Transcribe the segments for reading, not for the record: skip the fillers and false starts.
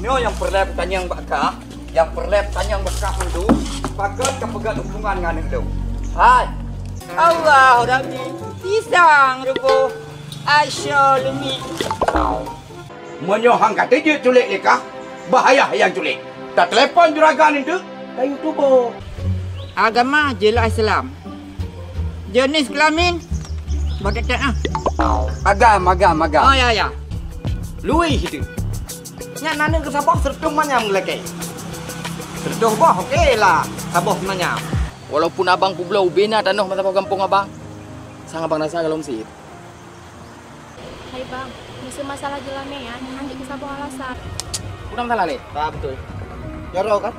Nyo yang perlep tanyang bakah, yang perlep tanyang bakah itu, pakai kepegat hubungan dengan itu. Hai. Allah Rabbi, pisang rupo, Aisyah lumi. Menyohang kata dia culik lekah, bahaya yang culik. Tak telefon juragan itu, kayu tubuh. Agama jelas Islam. Jenis kelamin, berdekat ah. Agam. Oh ya. Lui itu. Nyak nana ke sabah sertuh manyam lagi. Sertuh bah okey lah, sabah manyam. Walaupun abang pulau bina tanah mata kampung abang. Sang abang rasa kalau mesti. Hai bang, mesti masalah jalan ya, nanti ke sabung alasan. Kurang salah le. Tak betul. Jorok kan?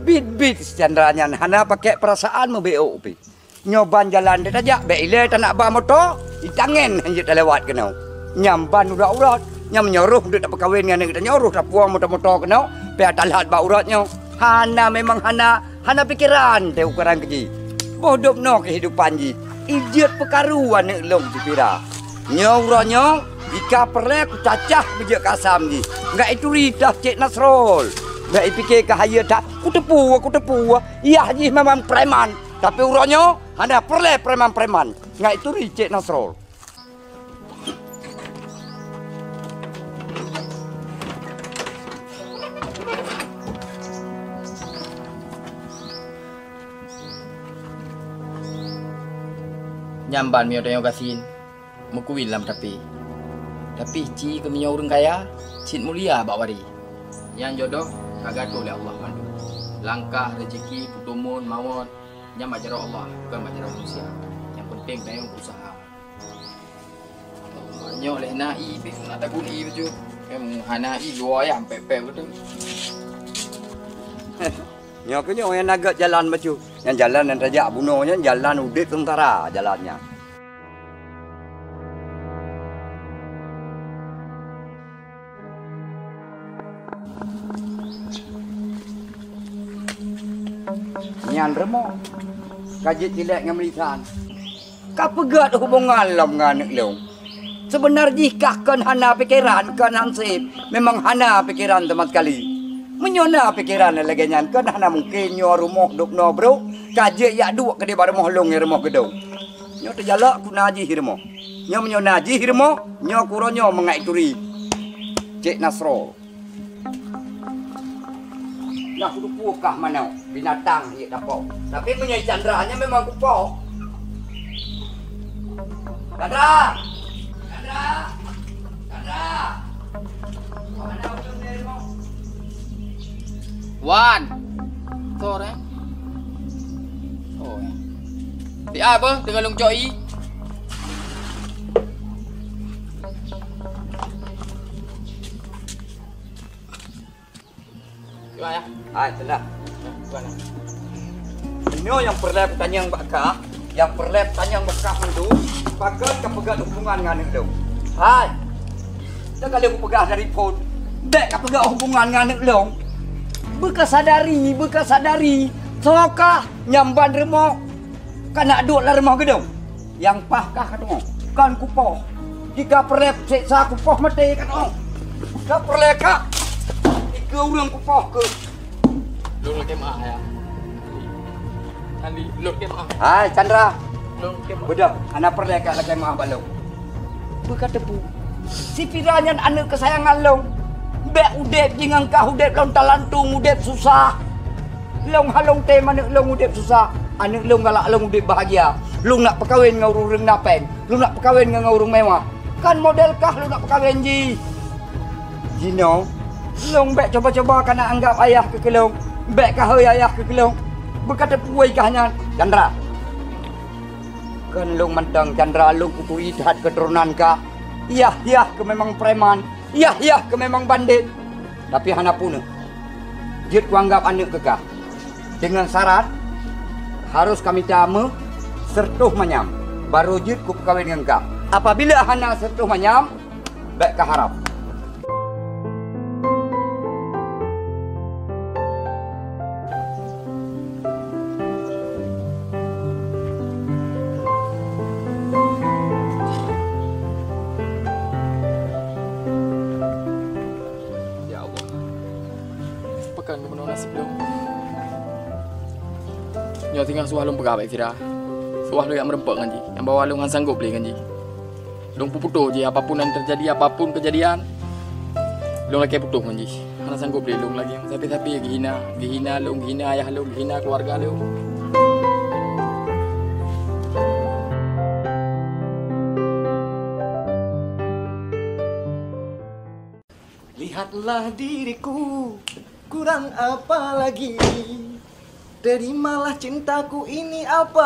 Bit secandranya hana pakai perasaan mau BO pi. Nyoban jalan dia aja be ile tak nak ba motor, itangen hanya dah lewat kenau. Nyamban urat-urat, nyam nyuruh dia tak berkahwin dengan kita nyuruh tak puang motor-motor kenau, pe atalat ba uratnya. Hana memang hana pikiran teh ukuran keji. Bodoh no kehidupan ji. Idiot pekaruan nek long dipira. Nyaurannya jika perle ku cacah bijak kasam ji. Enggak itu ridah Cik Nasrul. Enggak fikir kahaya tak. Aku tepu. Iya ji memang preman. Tapi urangnya hanya perle preman-preman. Enggak itu Cik Nasrul. Nyamban mio tanya kasin. Mukuin lam tapi ci ke minyak orang kaya, cit mulia bawa wari. Yang jodoh kagak oleh Allah mandu. Langkah rezeki putumun maut nya majara Allah bukan majara manusia. Yang penting tayang berusaha. Banyak oleh nai be nak guni betul. Em hanai dua ayam pepe betul. Nyokenyo yang agak jalan baju. Yang jalan dan rajak bunuhnya jalan udit tentara jalannya. Nyan remo. Kajit tilek dengan melisan. Kapegat hubungan lam dengan long. Sebenarnya jika kan hana pikiran kan hansip. Memang hana pikiran teman sekali. Menyona pikiran lagi nyan kan hana mungkin nyo rumah duk no bro. Kajit yak duk ke di rumah long rumah gedung. Nyo terjalak ku naji hirmo. Nyo menyona ji hirmo. Nyo kuronyo mengaituri. Cik Nasrul. Nah, kudu pukah mana binatang ye dapo. Tapi punya candranya memang kupo. Chandra. Mana udah nerimo? Wan. Sore. Oh. Di apa dengan long coi? Gimana? Hai, tenang. Ini yang perlep tanyang bakah, yang perlep tanyang bakah itu, pakai kepegat hubungan dengan itu. Hai. Dah kali aku pegah dari phone, dek kepegat hubungan dengan itu. Berkesadari. Sokah nyamban remok. Kan nak duduk lah remah gedung. Yang pahkah katong. Kan kupoh. Jika perlep seksa kupoh mati katong. Kau perlep kak. Tiga orang kupoh ke. Lu lagi mah ya. Andi, lu lagi mah. Hai Chandra. Lu lagi mah. Bedak, anak perleka lagi mah balong. Berkata bu, si piranyan anak kesayangan long. Bek udep jingang kah udep long talantung udep susah. Long halong te mana long udep susah. Anak long galak long udep bahagia. Lu nak perkahwin dengan orang napeng. Lu nak perkahwin dengan orang mewah. Kan model kah lu nak perkahwin ji? Jino, long bek coba-coba kan nak anggap ayah ke kelong. Bek kah ayah ke kelong. Berkata puai kahnya Chandra. Kan long mantang Chandra long kuku idhat keturunan kah? Iya ke memang preman. Iya ke memang bandit. Tapi hana pun. Jit ku anggap anak kekah. Dengan syarat harus kami dama sertuh manyam. Baru jid ku perkahwin dengan kau. Apabila hana sertuh manyam, baik kau harap. Ya Allah. Pekan ke menang nasib dong. Nyo tinggal suah lung pegawai Fira. Suah lu yang merempak kan ji. Yang bawa lu ngan sanggup beli kan ji. Lung puputuh je apapun yang terjadi, apapun kejadian. Lung lagi putuh kan ji. Hana sanggup beli lung lagi yang sapi-sapi gihina. Gihina lung, gihina ayah lung, gihina keluarga lung. Lihatlah diriku, kurang apa lagi? Terimalah cintaku ini apa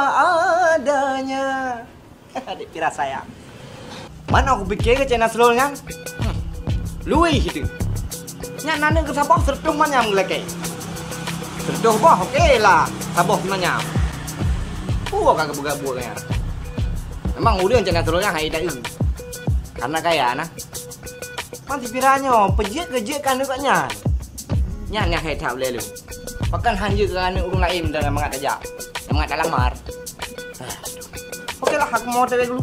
adanya. Adik Pira sayang. Mana aku pikir ke channel seluruhnya? Lui itu. Nya nana ke sabah sertuh manyam lagi. Sertuh bah okey lah. Sabah manyam. Puak kagak buka-buka. Memang udah channel seluruhnya hai dah ini. Karena kaya nah. Nanti piranya pejik ke kan dekatnya. Nya hai tak boleh lu. Pakan hanya kerana urung lain dan mengat aja. Yang mengat dalam mar. Okeylah aku mau tadi dulu.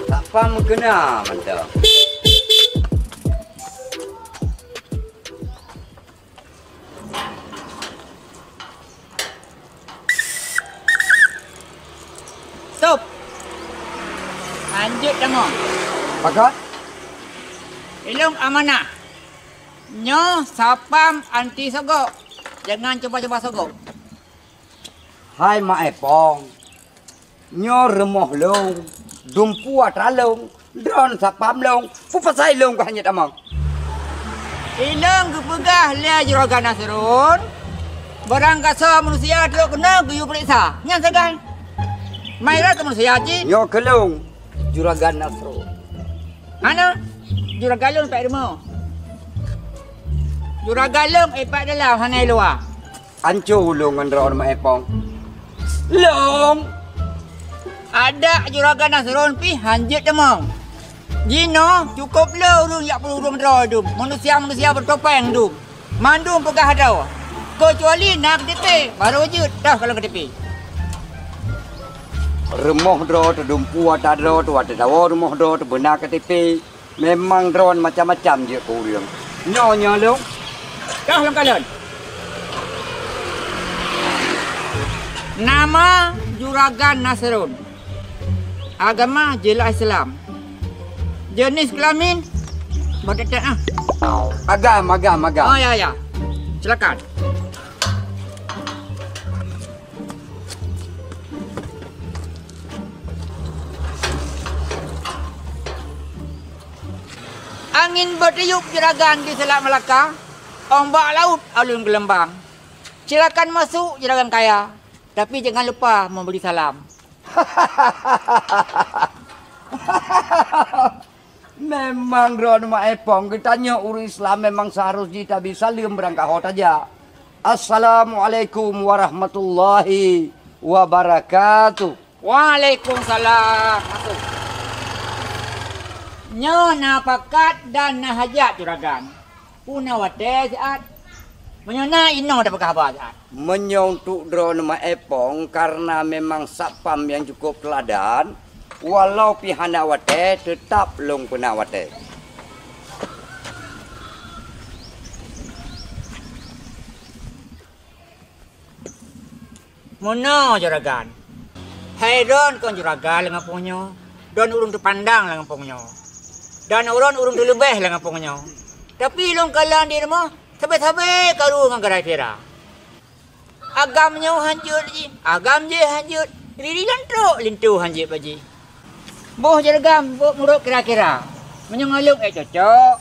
Tak faham kena mantap. Stop. Lanjut tengok. Pakat? Ilung amanah. Nyo sapam anti sogok. Jangan cuba-cuba sogok. Hai Mak Epong. Nyo remoh long. Dumpu atralong. Dron sapam long. Pupasai long ko hanya tamang. Ilung kepegah lia juragan Nasrun. Barang kasa manusia teluk kena guyu periksa. Nyan segan. Maira ke manusia ji. Nyo kelong. Juragan Nasro. Mana? Juragalung pak rumah. Juragalung pak dalam hanai luar. Ancu long andron Mak Epong. Long. Ada juragan Nasrun pi hanjit demang. Jino cukup le urung yak perlu urung draw dum. Manusia-manusia bertopeng dum. Mandum pegah dau. Kecuali nak tepi baru wujud dah kalau ke tepi. Remoh dro tu dumpu ada dro tu ada dawa remoh dro tu benar ke tepi. Memang drone macam-macam je kuriang. Nyonya long. Dah lang kalon. Nama juragan Nasrun. Agama jelas Islam. Jenis kelamin berdekat ah. Agam. Oh ya. Silakan. Angin bertiup juragan di Selat Melaka. Ombak laut alun gelembang. Silakan masuk juragan kaya. Tapi jangan lupa memberi salam. Memang drone Mak Epong kitanya urus Islam memang seharusnya kita bisa salim berangkat hot aja. Assalamualaikum warahmatullahi wabarakatuh. Waalaikumsalam. Masuk. Nyo na pakat dan na hajat juragan. Puna wate saat. Menyona ino dapat khabar saat. Menyontuk drone Mak Epong karena memang sapam yang cukup teladan. Walau pihana wate tetap long pena wate. Mono juragan. Hai don kon juragan dengan punyo. Don urung terpandang dengan punyo. Dan urun terlebih dengan punyo. Tapi long kalan di rumah sampai karu dengan gerai Fira. Agamnya hancur ji. Agam je hancur. Riri lintu hancur baji. Boh jeragam, boh muruk kira-kira. Menyongalung cocok.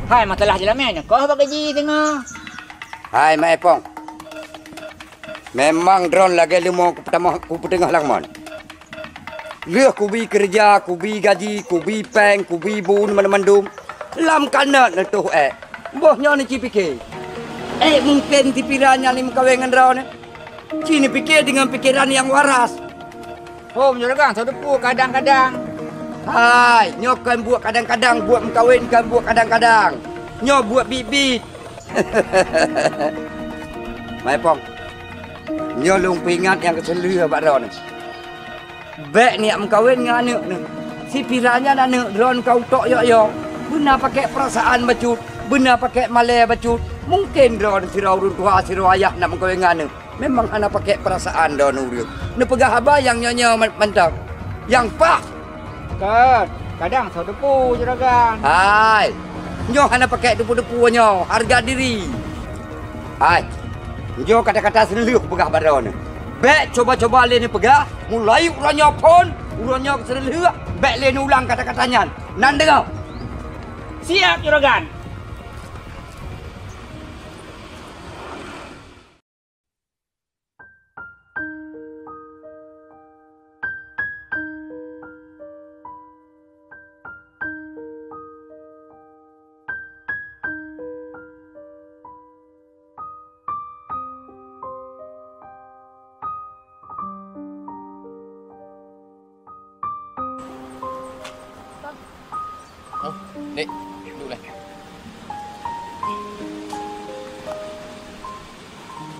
Hai masalah jelamen, kau apa gaji tengah? Hai Mak Epong. Memang drone lagi lima pertama ku petengah langman. Leh kubi kerja, kubi gaji, kubi peng, kubi bun mana-mandum. Lam kanat na tu Bohnya ni fikir. Mungkin pikirannya ni mengkawin dengan drone. Cini fikir dengan pikiran yang waras. Oh, juragan, saudaraku kadang-kadang. Hai, nyo kan buat kadang-kadang, buat mengkawin kan buat kadang-kadang. Nyo buat bibit. Mai pong. Nyo lung pingat yang keselua bak ron. Bek ni mengkawin dengan anak ni. Si piranya anak ron kau tok yo. Benar pakai perasaan bacut, benar pakai malai bacut. Mungkin ron sirau urun tua sirau ayah nak mengkawin dengan anak. Memang anak pakai perasaan ron urut. Ni pegah abah yang nyonya mantap. Yang pas. Kadang saudaraku juragan. Hai. Nyo hana pakai depu-depu nyo, harga diri. Hai. Nyo kata-kata seluluh pegah baron. Bek coba-coba le ni pegah, mulai uranyo pun, uranyo seluluh, bek le ni ulang kata-katanya. Nan dengar. Siap juragan. Oh, Dek, duduk lah.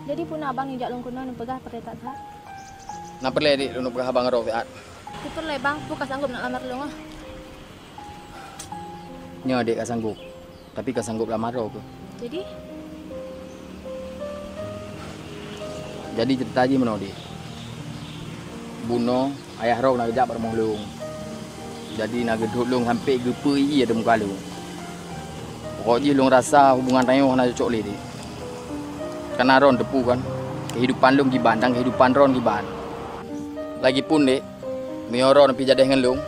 Jadi pun abang ni jak long kuno nan pegah pada tak sah. Nak perlu Dek, lu nak pergi abang roh tiat. Betul lah bang, bukan sanggup nak lamar lu ah. Nya Dek ka sanggup. Tapi ka sanggup lamar roh ke. Jadi cerita je mana Dek. Buno ayah roh nak kejap bermong lung. Jadi nak gedut long sampai gepa ia ada muka lu. Pokoknya long rasa hubungan tayo nak cocok le Dek. Karena ron tepu kan. Kehidupan long giban dan kehidupan ron giban. Lagipun Dek, Ron pi jadah dengan long.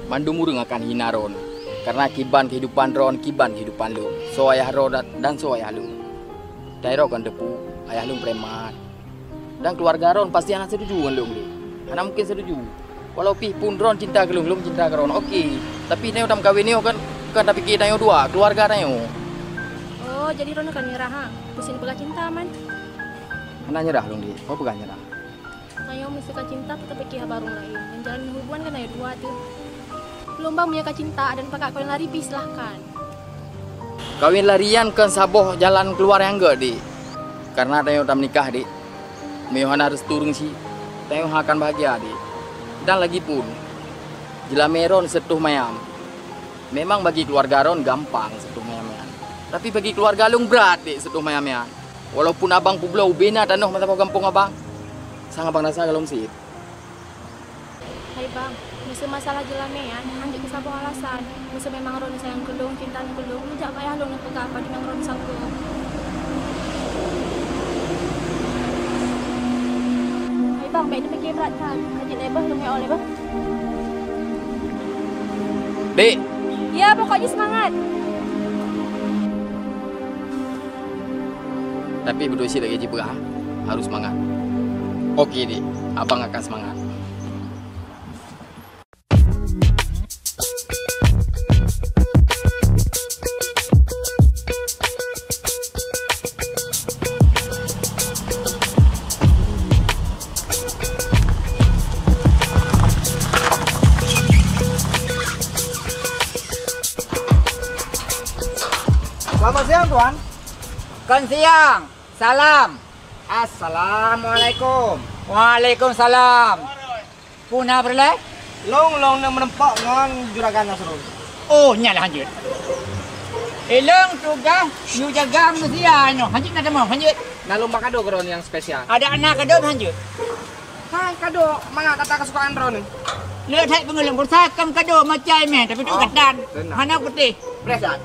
Mandum urang akan hina ron. Karena kiban kehidupan ron, kiban kehidupan long. So ayah ron dan so ayah long. Tayo kan tepu, ayah long preman. Dan keluarga ron pasti anak setuju dengan long Dek. Anak mungkin setuju. Walau pun ron cinta ke long cinta ke ron. Okey. Tapi tayo tam kawin ni kan tapi kita tayo dua, keluarga tayo. Oh, jadi ron akan nyerah ha. Pusing pegah cinta man. Mana nyerah long Dek? Oh bukan nyerah. Ayo mesti ka cinta kita fikir baru lain. Menjalin hubungan kan ayo dua tu. Belum bang punya ka cinta dan pakai kawin lari silahkan. Kawin larian kan saboh jalan keluar yang enggak Dek. Karena tayo tam nikah Dek. Meyuhan harus turun sih. Tayo akan bahagia Dek. Dan lagi pun jila meron setuh mayam. Memang bagi keluarga ron gampang setuh mayam-mayam. Tapi bagi keluarga long berat Dek setuh mayam-mayam. Walaupun abang pulau bena tanah mata kampung abang. Sang abang rasa kalau mesti. Hai bang, mesti masalah jelamean, anjuk ke sabuh alasan. Mesti memang ron sayang kelung, cinta kelung, jak payah long nak pegah apa dengan ron sanggup. Hai bang, baik ni fikir berat kan. Hajit lebah long oleh bang. Dek, Ya, pokoknya semangat. tapi berdua sih lagi jipegah. Harus semangat. Okey Dek, abang akan semangat. Selamat siang tuan. Kan siang. Salam. Assalamualaikum. Waalaikumsalam. Punah berlek? Long nak menempak dengan juragan Nasrul. Oh, nyala hanjut. Elong tugas you jaga manusia no. Hanjut nak mau hanjut. Nak lomba kado Ron yang spesial. Ada anak kado hanjut. Hai kado, mana kata kesukaan Ron ni? Lihat hai pengelang bersakam kado macam meh tapi tu kedan. Hana putih. Presat.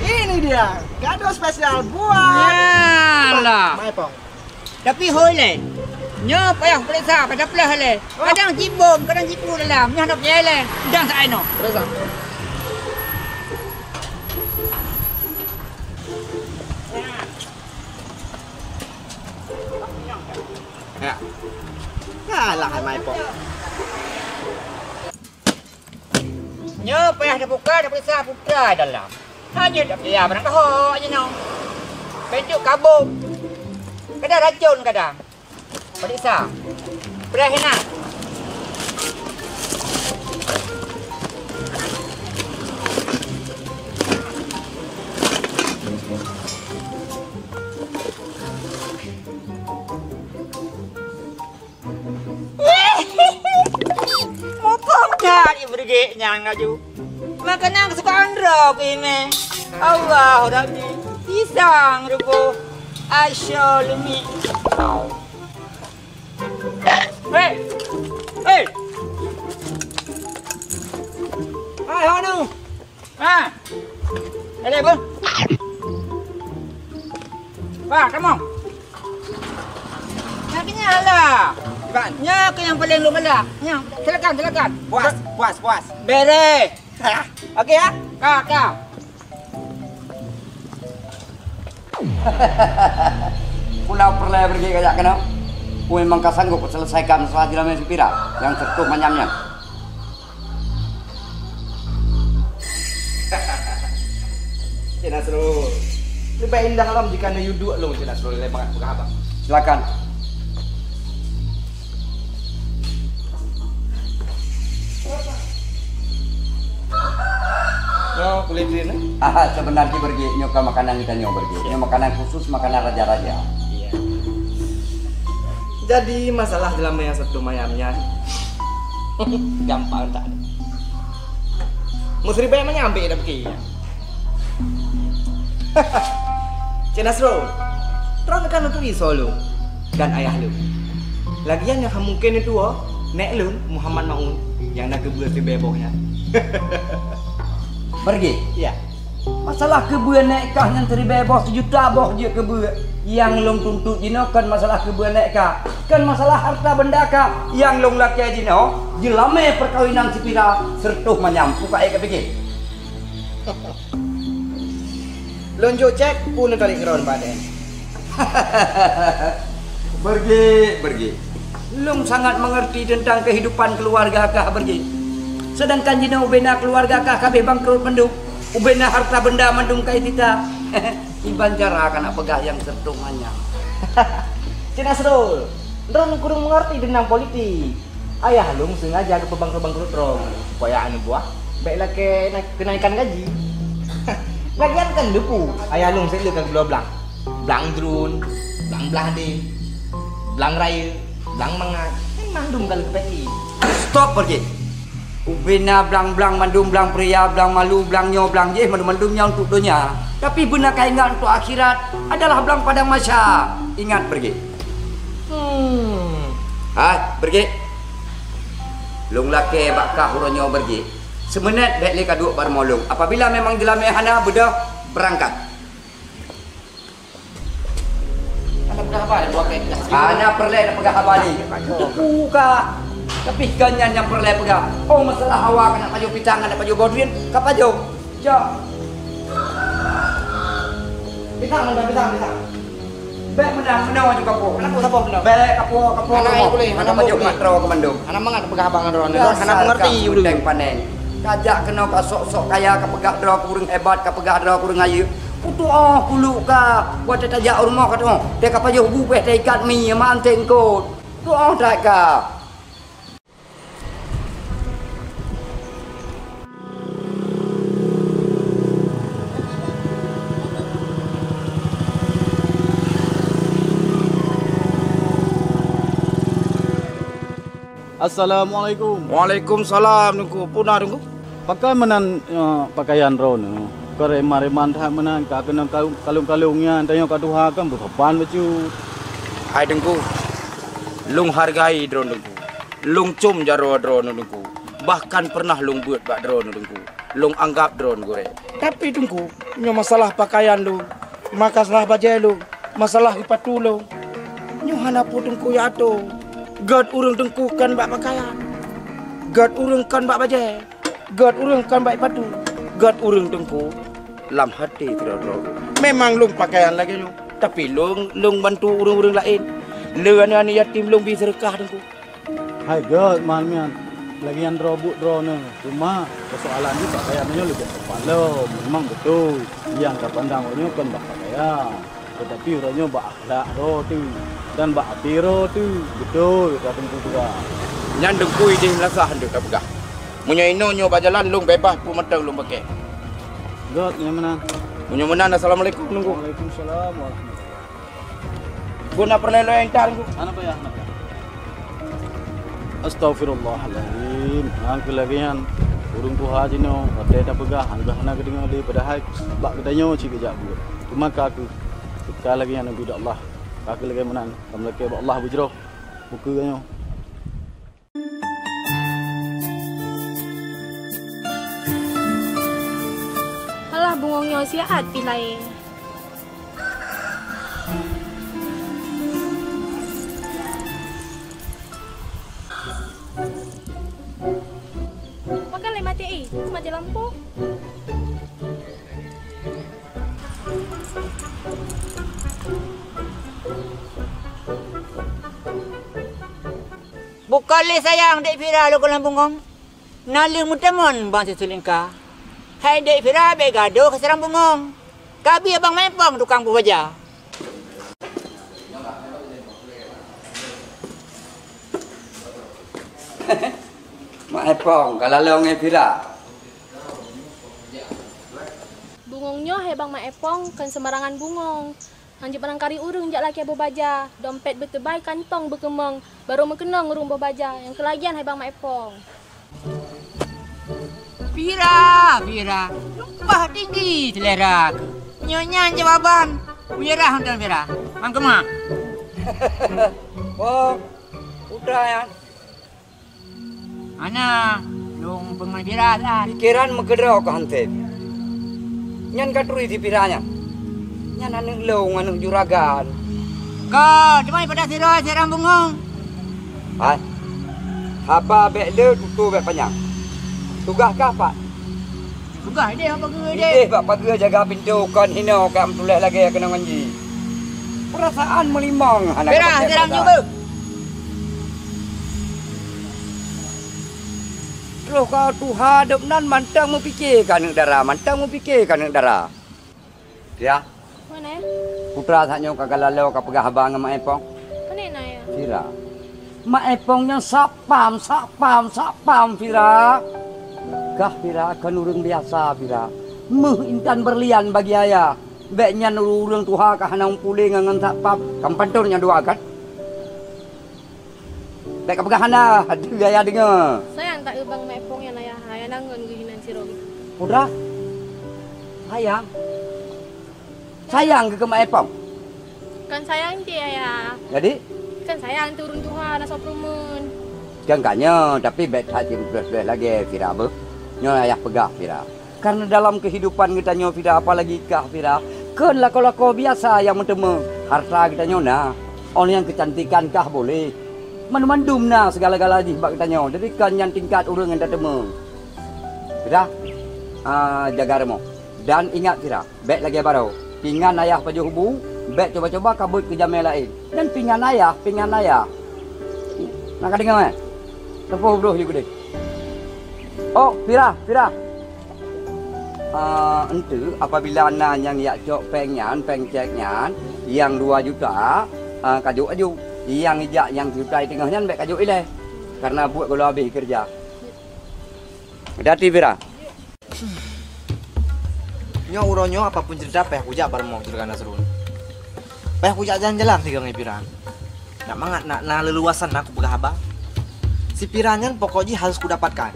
Ini dia, kado spesial buat Yalah. Mai Pong. Tapi hoi le. Nyo payah periksa pada pelah le. Kadang cibum, kadang cipu dalam. Nyo nak jalan. Dah saya no. Periksa. Ya. Kalah mai pok. Nyo payah dah buka, dah periksa putra dalam. Hanya dah dia barang kahok aja no. Bentuk kabung. Kadang racun kadang. Periksa. Perah hina. Mopong dah ni bergek nyang aju. Makanan kesukaan rok ini. Allah Rabbi. Pisang rupo. Asyolmi. Hei. Hei. Hai Hanu. Ha. Ada apa? Pak, kamu. Naknya lah. Iban. Nyak yang paling lu malah. Nyak, silakan. Puas. Bere. Okey ya? Kak. Pulau perlai pergi kajak kena. Ku memang kasanggup selesaikan masalah Jilame Sepira yang tertuh manyamnya. Cik Nasrul. Lebih indah alam jika anda yuduk long Cik Nasrul lebar buka abang. Silakan. No, kulit dia ni. Sebenarnya pergi nyoka makanan kita nyoba pergi. Nyoka makanan khusus makanan raja-raja. Iya. Jadi masalah dalam yang satu mayamnya gampang tak ada. Musri banyak menyampai dah pergi. Cik Nasrul, terangkan untuk risau lu dan ayah lu. Lagian yang mungkin itu nek lu Muhammad Maun yang nak kebun si bebohnya. Pergi. Iya. Masalah kebun nekah yang teribebas sejuta boh je kebun yang long tuntut jino kan masalah kebun nekah kan masalah harta benda kah yang long laki jino jelame perkawinan Sepira sertuh menyampu ka ke fikir. Lonjok cek pun tarik keron badan. Pergi. Long sangat mengerti tentang kehidupan keluarga kah pergi. Sedangkan jino ubena keluarga kah kabeh bangkrut mendung. Ubena harta benda mendung kai kita. Iban cara kana pegah yang sertung manyang. Cik Nasrul, Ron kurang mengerti tentang politik. Ayah lu sengaja ke bangkrut rong supaya anu buah baiklah ke kenaikan gaji. Lagian kan depu. Ayah lu saya ke gula blang drone, blang de, blang raya, blang mangat. Mandum kalau ke PI. Stop pergi. Ubena blang mandum blang pria blang malu blang nyo blang je mandum-mandumnya untuk dunia. Tapi benar kau ingat untuk akhirat adalah blang padang masa. Ingat pergi. Pergi. Long laki bakah huronyo pergi. Semenit baik kaduk bermolong. Apabila memang jelame hana bedah berangkat. Ana berapa ada buat kain. Hana perle nak pegang abadi. Buka. Tapi ganyan yang perle pegang. Oh masalah awak nak paju pitang nak paju bodrin, ka paju. Jo. Pitang. Baik menang aja kapo. Kenapa siapa benar? Baik kapo. Anak air boleh, Mana anak paju boleh. matro ke mendung. Anak mangat pegah abang Ron. Anak mengerti dulu. Deng panen. Kajak kena ka sok-sok kaya ka pegak dra kurang hebat ka pegak dra kurang ayu. Putu kulu ka. Buat tajak rumah ka tu. Dia ka paju bu beh ikat mi ma anteng kot. Tu dak ka. Assalamualaikum. Waalaikumsalam nunggu punah nunggu. Pakai menan pakaian ron. Kerema-reman dah menan ka kena kalung-kalungnya tanya ka Tuhan kan berpapan baju. Hai nunggu. Lung hargai drone nunggu. Lung cum jaro drone nunggu. Bahkan pernah lung buat bak drone nunggu. Lung anggap drone gore. Tapi nunggu, nyo masalah pakaian lu. Masalah baju lu. Masalah ipatu lu. Nyuhana putungku ya tu. God urung tengkukan bak pakaian. God urung kan bak baju. God urung kan bak patu. God urung tengku lam hati Fira. Memang lung pakaian lagi nyu. Tapi lung bantu urung-urung lain. Leun ani yatim lung bi sedekah tengku. Hai God, malmian. Lagi yang robot drone. Cuma persoalan ni pakaiannya lebih kepala. Memang betul. Yang kepandangannya kan bak pakaian. Tetapi orangnya bak akhlak roh tu. Dan bak hati roh tu. Betul, kata tengku juga. Nyan dengku idih melasa hendak tak pegah. Munyo inonyo bak jalan lung bebas pu mata lung pakai. God, yang mana? Munyo menan assalamualaikum tengku. Waalaikumsalam warahmatullahi. Guna perlelo entar tengku. Anak ya, anak ya. Astaghfirullahaladzim. Angku lagi yang urung tuha jino, kata tak pegah, angka hana kedengar di padahal bak katanya cik kejap dia. Cuma kaku, sekali lagi yang Nabi Allah, kaku lagi menang, kamu lagi Allah bujroh, buku kanyo. Alah bungongnya siat pilai. Makan le mati mati lampu. Bukan le sayang dek Fira lu kolam bungong. Nalung mutamon bang sesulingka. Hai dek Fira be gaduh ke serang bungong. Kabi abang mempong tukang bubaja. Mak Epong, kalau lo nge Fira. Bungongnya hebang mak epong kan sembarangan bungong. Anjir barangkari urung jak laki baja. Dompet bertebai kantong berkembang. Baru mengenang urung baja. Yang kelagian hebang mak epong. Fira, lumpah tinggi selera. Nyonya jawaban. Menyerah untuk Fira. Mangkema. Oh, udah ya. Ana, lung pengen Fira lah. Pikiran megedro ke hante. Nyan katuri di piranya. Nyan anu lung anu juragan. Kau cuma pada serang bungong. Hai. Apa bek le tutu bek panjang. Tugas kah Pak? Tugas dia apa ke dia? Ideh Pak pagi jaga pintu kan hino kam tulis lagi kena ngaji. Perasaan melimang anak. Fira, serang juga. Loh kau tu hadap nan mantang mu fikirkan negara, mantang mu fikirkan negara. Ya, Mana? putra saknyo kagak lalau ka pegah abang mak Epong. Mana ya? Fira. Mak Epongnya sapam Fira. Kah Fira kan urang biasa Fira. Meh intan berlian bagi ayah. Beknya urang tuha ka hanang puling ngan sapam. Kampanturnya doa kan. Bek ka pegah hana, dia dengar. Sayang tak bang mak epong yang ayah. Ayah nangun guhinan si Robi. Putra. Sayang. Sayang ke mak Epong. Kan sayang dia ayah. Jadi Kan sayang turun Tuhan asal perumun. jangannya tapi bet hati beres lagi Fira be. Nyo ayah pegah Fira. Karena dalam kehidupan kita nyo Fira apalagi kah Fira. Kan lako-lako biasa yang mentemu harta kita nyo nah. Orang yang kecantikan kah boleh. Mandum nah segala-gala di bak kita nyo. Jadi kan yang tingkat urang yang tetemu. Fira. Jaga remo. Dan ingat Fira, bet lagi baru. Pingan ayah paju hubu, bet coba-coba kabut ke jamai lain. Dan pingan ayah. Nak dengar tepuh bro juga deh. Oh, Fira. Ente apabila anak yang yak cok pengceknya yang 2 juta kajuk aju. Yang ijak yang juta di tengahnya baik kajuk ile. Karena buat kalau habis kerja. Hati Fira. Nyo uronyo apapun cerita peh kujak bareng mau cerita serun. Peh kujak jalan-jalan sih gang Piran. Nak mangat nak leluasan aku pegah abang. Si Piranyan pokoknya harus kudapatkan.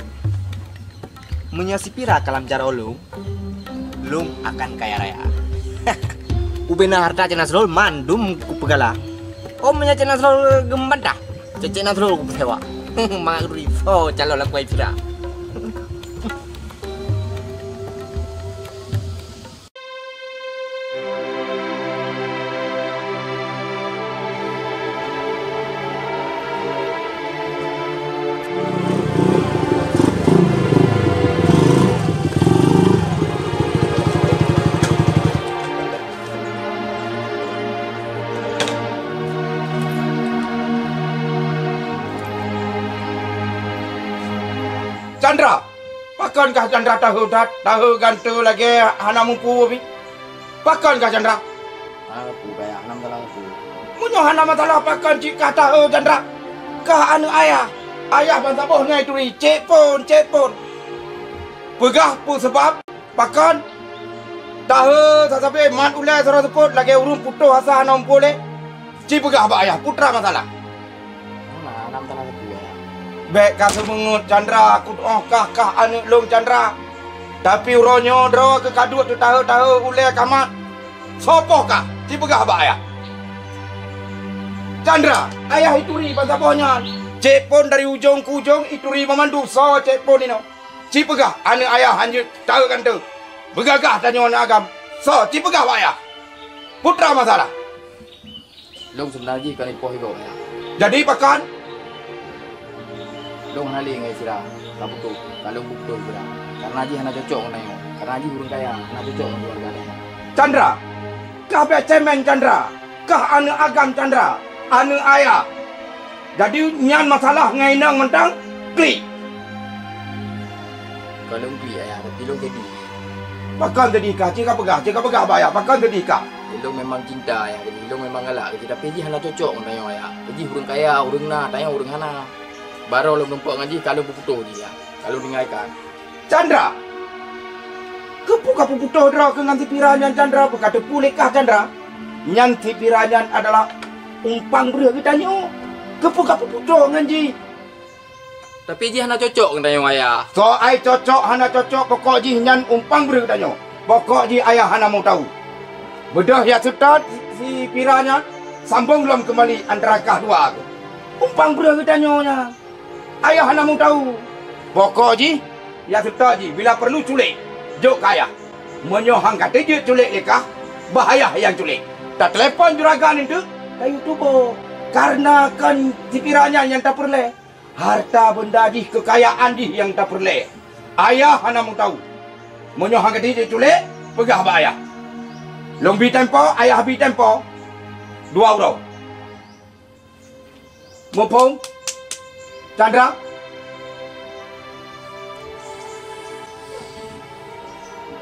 Munya si Pira kalam jaro lung akan kaya raya. Ubena harta cina serol mandum ku pegala. Oh munya cina serol gemban dah. Cina serol ku sewa. Mangat rivo calon laku Pira. Chandra, pakankah Chandra tahu gantu lagi hana mumpu bi? Pakankah Chandra? Aku kayak enam dalam aku. Munyo hana masalah pakan jika tahu Chandra. Kah anu ayah bantah boh ngai turi cek pun. Pegah pun sebab pakan tahu sasabe man ulai sarah seput lagi urung putu hasa hana mumpu le. Ci pegah ba ayah putra masalah. Enam dalam aku ya. Bek ka semengut Chandra aku kah anu long Chandra. Tapi uronyo dro ke kadut tu tahu ulai kamat. Sopo kah? Ci pegah ba ayah. Chandra, ayah ituri bantah bohnya. Cek pun dari ujung ke ujung ituri memandu so cek pun ini. Ci pegah anu ayah hanjut tahu kan tu. Begagah tanya orang agam. So, ci pegah ba ayah. Putra masalah. Long sebenarnya kan ipoh itu ya. Jadi pakan Long hali ngai sira. Kamu tu kalau betul sira. Karena dia hana cocok ngai. Karena dia urang kaya hana cocok dengan keluarga dia. Chandra, kah be cemen Chandra. Kah anu agam Chandra. Anu ayah. Jadi nyan masalah ngai nang mentang klik. Kalau beli ayah, tapi long jadi. Pakan jadi kah? Cika pegah bayar. Pakan jadi kah? Long memang cinta ya. Jadi long memang galak. Tapi dia hana cocok dengan ayah. Jadi urang kaya, urang na, tanya urang hana. Baru long nampak ngaji kalau puputo dia. Kalau dingaikan. Chandra. Kepu putuh dra ke nganti piranyan Chandra. Berkata pulikah Chandra? Nyanti piranyan adalah umpang beria kita nyo. Kepu putuh ngaji. Tapi dia hana cocok dengan ayah. So ai cocok hana cocok pokok ji nyan umpang beria kita nyo. Pokok ji ayah hana mau tahu. Bedah ya setat si piranyan sambung belum kembali antara kah dua aku. Umpang beria kita nyo nya. Ayah hana mau tahu. Pokok ji ya setat ji bila perlu culik. Jok kaya. Menyohang kata je culik lekah. Bahaya yang culik. Tak telepon juragan itu. Kayu tubuh. Karena kan pikirannya yang tak perle. Harta benda di kekayaan di yang tak perle. Ayah hana mau tahu. Menyohang kata je culik. Pegah ba ayah. Long bi tempo. Ayah bi tempo. 2 euro. Mumpung. Chandra.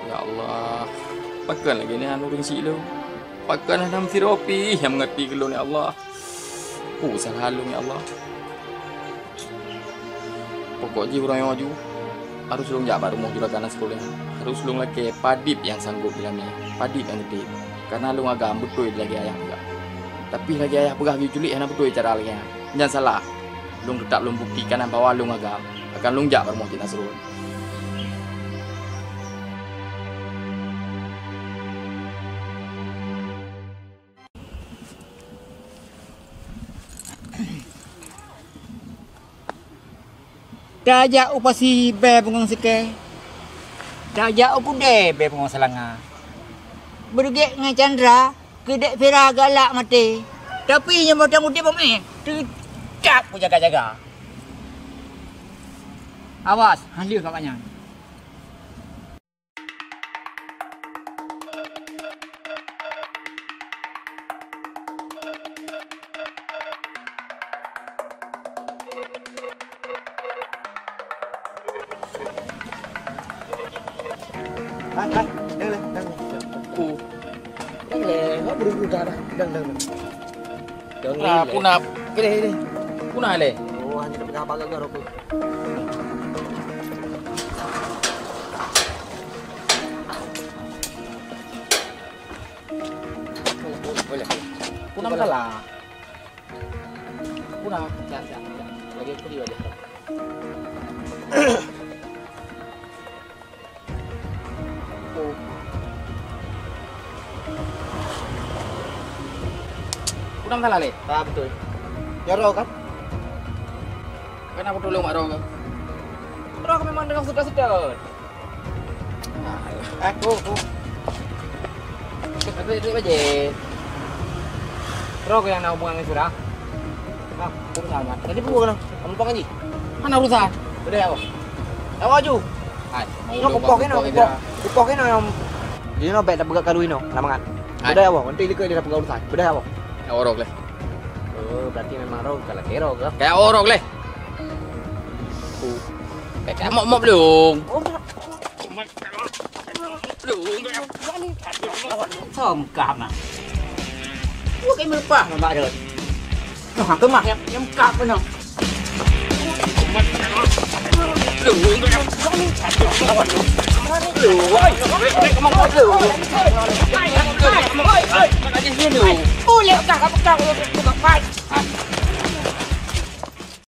Ya Allah. Pakan lagi ni anu ring si lo. Pakan hanam terapi yang mengerti ke lo ya Allah. Salah lu ya Allah. Pokoknya orang yang maju harus lu jak baru mau juragan sekolah. Harus lu lagi padip yang sanggup bilang ni. Padip yang gede. Karena lu agak betul lagi ayah enggak. Tapi lagi ayah pegah culik yang betul cara lagi. Jangan salah. Lu tetap lu buktikan bahwa lu agak akan lu jak baru mau kita seru. Dajak upasi be bungang sike. Dajak upu de be bungang selanga. Bergek ngai Chandra, kedek Fira galak mati. Tapi nya modang udip peme. Tidak ku jaga-jaga. Awas, handiu kakaknya. Punap, pilih. Punah le. Oh, hanya dapat apa gak aku. Boleh. Punah salah. Punah, siap. Lagi aku dia. Punah salah le. Ah, betul. Jaro kan? Kenapa tolong mak Rong? Rong memang dengan sedar-sedar. Aku. Tapi itu aja. Rok yang nak hubungan dengan Fira. Ah, urusan kan. Tadi pun kan. Kamu pakai ni. Mana urusan? Beda apa? Tahu aju. Hai. Nó kupokin na yang ini no bet tak pegang kalu ini lama kan. Beda apa? Nanti likut dia tak pegang urusan. Beda apa? Kayak orok leh. Oh, berarti memang roh kalau kero ke. Kayak orok leh. Mak belum. Thơm cạp mà. Ủa cái mưa quả mà mẹ rồi. Nó hàng cái mặt em cạp với nó. Ôi, liệu cả các bạn